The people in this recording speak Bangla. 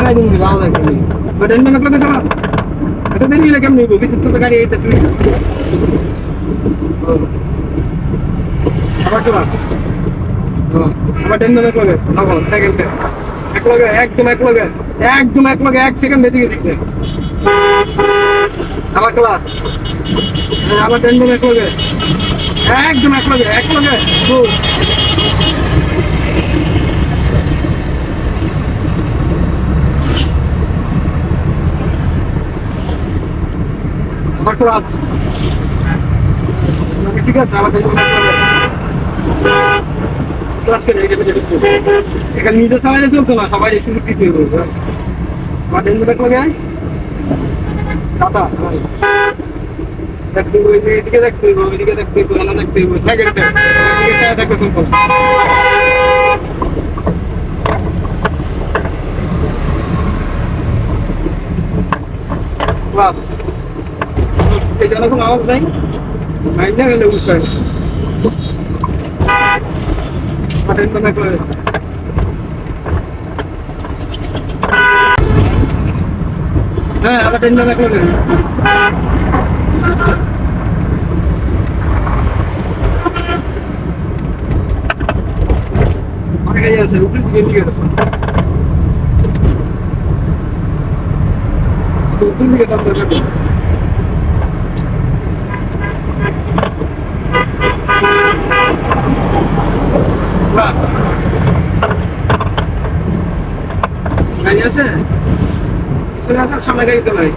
লাগাই দিন ভালো লাগবে বাট এন্ড মেক লাগে চালা এত দেরি হলে কেমন হইব বিচিত্র তো গাড়ি আইতাছে আবার চলা আবার এন্ড মেক লাগে নাও সেকেন্ডে এক লগে একদম এক লগে 1 সেকেন্ড এদিকে দিকে আবার ক্লাস আবার এন্ড মেক লাগে একদম এক লগে গো আবার ক্লাস ঠিক আছে আবার ক্লাস করে এখানে নিজে চালাইলে চলতো না সবাই রেসিপি দিতে হবে আবার এন্ড মেক লাগে দাদা দেখতে হইবে এদিকে দেখতে হইবে ওইদিকে দেখতে হইবে এখানে দেখতে হইবে সেকেন্ডে এদিকে সাথে থাকবে চলতো ক্লাস এই জায়গা কোনো আওয়াজ নাই মাইন্ডে গেলে উৎসাহ বাটেন তো মেক লাগে হ্যাঁ আবার টেন মেক লাগে গাড়ি আছে উপরের দিকে নিয়ে গেল তো উপরের দিকে দাম দেবে গাড়ি আছে পিছনে আসার সামনে গাড়ি তো নাই